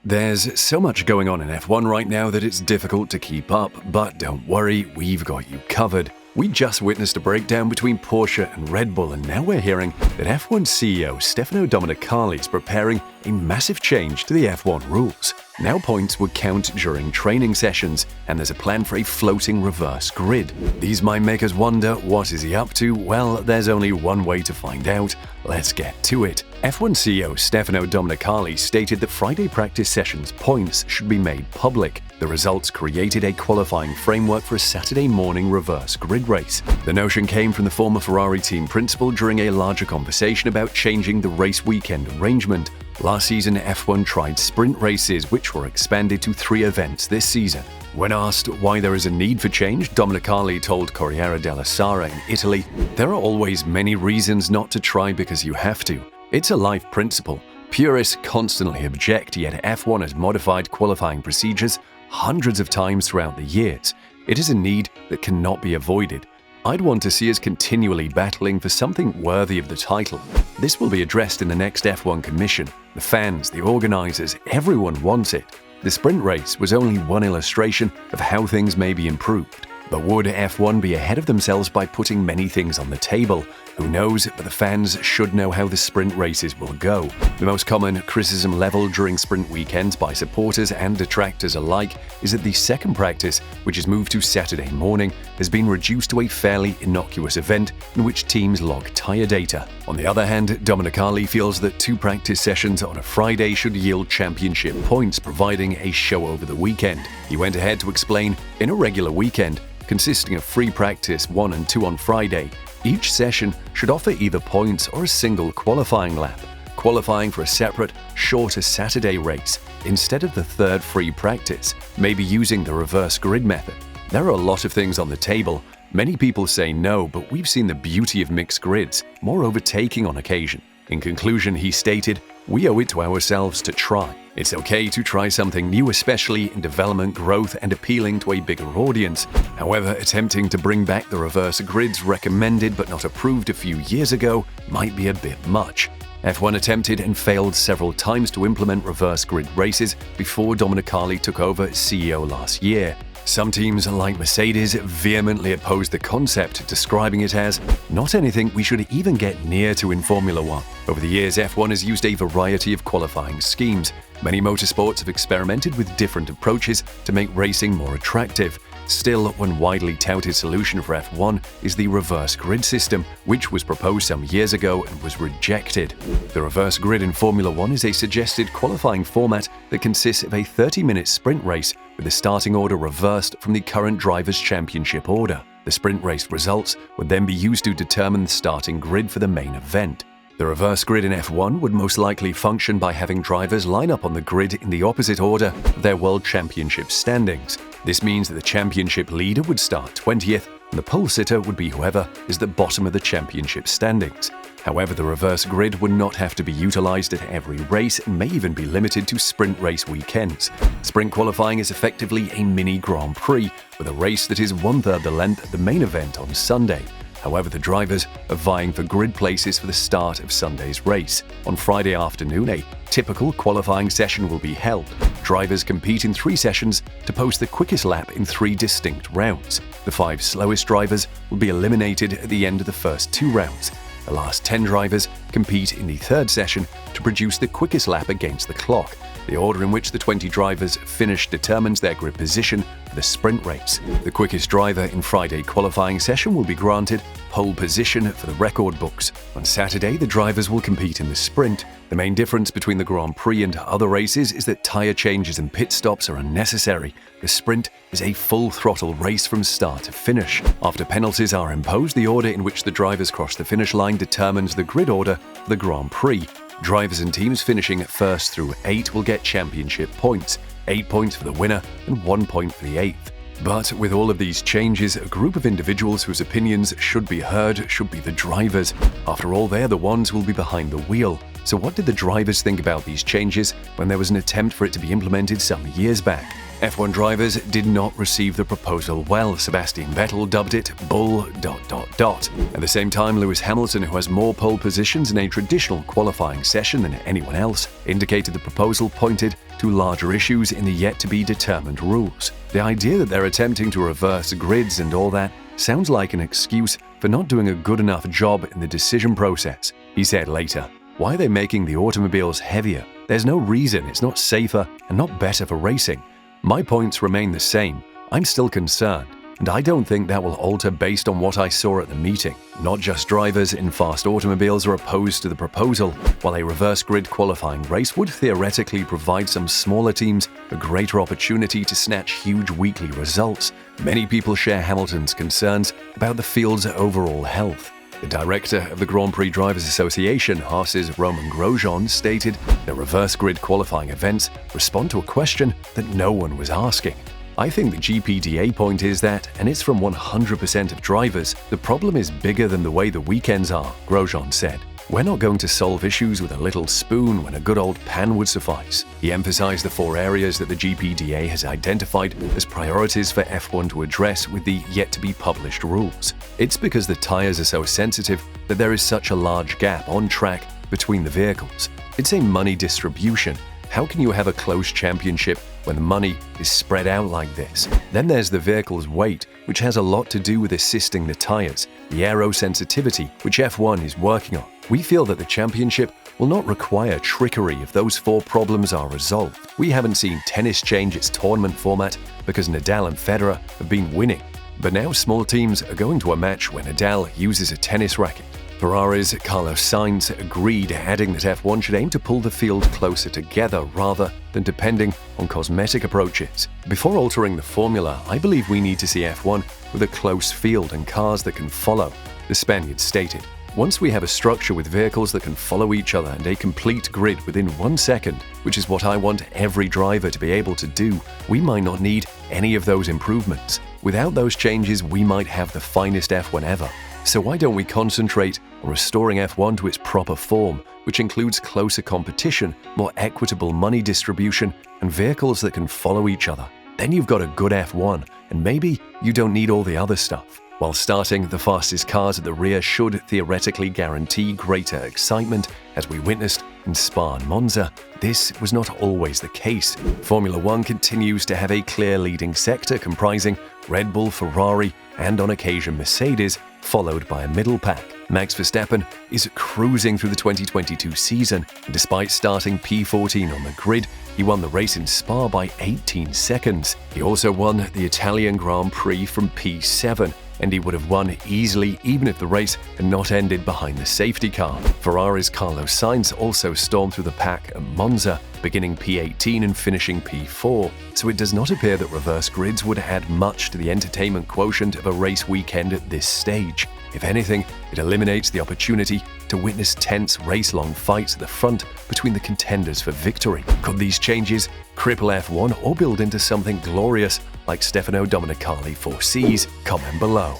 There's so much going on in F1 right now that it's difficult to keep up, but don't worry, we've got you covered. We just witnessed a breakdown between Porsche and Red Bull, and now we're hearing that F1 CEO Stefano Domenicali is preparing a massive change to the F1 rules. Now points would count during training sessions, and there's a plan for a floating reverse grid. These might make us wonder, what is he up to? Well, there's only one way to find out. Let's get to it. F1 CEO Stefano Domenicali stated that Friday practice sessions points should be made public. The results created a qualifying framework for a Saturday morning reverse grid race. The notion came from the former Ferrari team principal during a larger conversation about changing the race weekend arrangement. Last season, F1 tried sprint races, which were expanded to 3 events this season. When asked why there is a need for change, Domenicali told Corriere della Sera in Italy, "There are always many reasons not to try because you have to. It's a life principle. Purists constantly object, yet F1 has modified qualifying procedures hundreds of times throughout the years. It is a need that cannot be avoided. I'd want to see us continually battling for something worthy of the title. This will be addressed in the next F1 Commission. The fans, the organizers, everyone wants it. The sprint race was only one illustration of how things may be improved. But would F1 be ahead of themselves by putting many things on the table? Who knows, but the fans should know how the sprint races will go. The most common criticism leveled during sprint weekends by supporters and detractors alike is that the second practice, which is moved to Saturday morning, has been reduced to a fairly innocuous event in which teams log tyre data. On the other hand, Domenicali feels that 2 practice sessions on a Friday should yield championship points, providing a show over the weekend. He went ahead to explain, in a regular weekend, consisting of free practice 1 and 2 on Friday, each session should offer either points or a single qualifying lap, qualifying for a separate, shorter Saturday race instead of the 3rd free practice, maybe using the reverse grid method. There are a lot of things on the table. Many people say no, but we've seen the beauty of mixed grids, more overtaking on occasion. In conclusion, he stated, "We owe it to ourselves to try. It's okay to try something new, especially in development, growth, and appealing to a bigger audience. However, attempting to bring back the reverse grids recommended but not approved a few years ago might be a bit much." F1 attempted and failed several times to implement reverse grid races before Domenicali took over as CEO last year. Some teams, like Mercedes, vehemently opposed the concept, describing it as not anything we should even get near to in Formula One. Over the years, F1 has used a variety of qualifying schemes. Many motorsports have experimented with different approaches to make racing more attractive. Still, one widely touted solution for F1 is the reverse grid system, which was proposed some years ago and was rejected. The reverse grid in Formula One is a suggested qualifying format that consists of a 30-minute sprint race with the starting order reversed from the current Drivers' Championship order. The sprint race results would then be used to determine the starting grid for the main event. The reverse grid in F1 would most likely function by having drivers line up on the grid in the opposite order of their World Championship standings. This means that the championship leader would start 20th, and the pole sitter would be whoever is the bottom of the championship standings. However, the reverse grid would not have to be utilized at every race and may even be limited to sprint race weekends. Sprint qualifying is effectively a mini Grand Prix, with a race that is 1/3 the length of the main event on Sunday. However, the drivers are vying for grid places for the start of Sunday's race. On Friday afternoon, a typical qualifying session will be held. Drivers compete in 3 sessions to post the quickest lap in 3 distinct rounds. The 5 slowest drivers will be eliminated at the end of the first 2 rounds. The last 10 drivers compete in the 3rd session to produce the quickest lap against the clock. The order in which the 20 drivers finish determines their grid position for the sprint race. The quickest driver in Friday qualifying session will be granted pole position for the record books. On Saturday, the drivers will compete in the sprint. The main difference between the Grand Prix and other races is that tyre changes and pit stops are unnecessary. The sprint is a full-throttle race from start to finish. After penalties are imposed, the order in which the drivers cross the finish line determines the grid order for the Grand Prix. Drivers and teams finishing 1st through 8 will get championship points, 8 points for the winner and 1 point for the 8th. But with all of these changes, a group of individuals whose opinions should be heard should be the drivers. After all, they're the ones who will be behind the wheel. So what did the drivers think about these changes when there was an attempt for it to be implemented some years back? F1 drivers did not receive the proposal well. Sebastian Vettel dubbed it bull ... At the same time, Lewis Hamilton, who has more pole positions in a traditional qualifying session than anyone else, indicated the proposal pointed to larger issues in the yet-to-be-determined rules. The idea that they're attempting to reverse grids and all that sounds like an excuse for not doing a good enough job in the decision process, he said later. Why are they making the automobiles heavier? There's no reason. It's not safer and not better for racing. My points remain the same. I'm still concerned, and I don't think that will alter based on what I saw at the meeting. Not just drivers in fast automobiles are opposed to the proposal. While a reverse grid qualifying race would theoretically provide some smaller teams a greater opportunity to snatch huge weekly results, many people share Hamilton's concerns about the field's overall health. The director of the Grand Prix Drivers Association, Haas's Roman Grosjean, stated that reverse grid qualifying events respond to a question that no one was asking. I think the GPDA point is that, and it's from 100% of drivers, the problem is bigger than the way the weekends are, Grosjean said. We're not going to solve issues with a little spoon when a good old pan would suffice. He emphasized the 4 areas that the GPDA has identified as priorities for F1 to address with the yet-to-be-published rules. It's because the tires are so sensitive that there is such a large gap on track between the vehicles. It's a money distribution. How can you have a close championship when the money is spread out like this? Then there's the vehicle's weight, which has a lot to do with assisting the tires, the aero sensitivity, which F1 is working on. We feel that the championship will not require trickery if those 4 problems are resolved. We haven't seen tennis change its tournament format because Nadal and Federer have been winning. But now small teams are going to a match where Nadal uses a tennis racket. Ferrari's Carlos Sainz agreed, adding that F1 should aim to pull the field closer together rather than depending on cosmetic approaches. Before altering the formula, I believe we need to see F1 with a close field and cars that can follow, the Spaniard stated. Once we have a structure with vehicles that can follow each other and a complete grid within 1 second, which is what I want every driver to be able to do, we might not need any of those improvements. Without those changes, we might have the finest F1 ever. So why don't we concentrate on restoring F1 to its proper form, which includes closer competition, more equitable money distribution, and vehicles that can follow each other? Then you've got a good F1, and maybe you don't need all the other stuff. While starting the fastest cars at the rear should theoretically guarantee greater excitement, as we witnessed in Spa and Monza, this was not always the case. Formula One continues to have a clear leading sector comprising Red Bull, Ferrari, and on occasion Mercedes, followed by a middle pack. Max Verstappen is cruising through the 2022 season, and despite starting P14 on the grid, he won the race in Spa by 18 seconds. He also won the Italian Grand Prix from P7, and he would have won easily even if the race had not ended behind the safety car. Ferrari's Carlos Sainz also stormed through the pack at Monza, beginning P18 and finishing P4, so it does not appear that reverse grids would add much to the entertainment quotient of a race weekend at this stage. If anything, it eliminates the opportunity to witness tense race-long fights at the front between the contenders for victory. Could these changes cripple F1 or build into something glorious like Stefano Domenicali foresees? Comment below.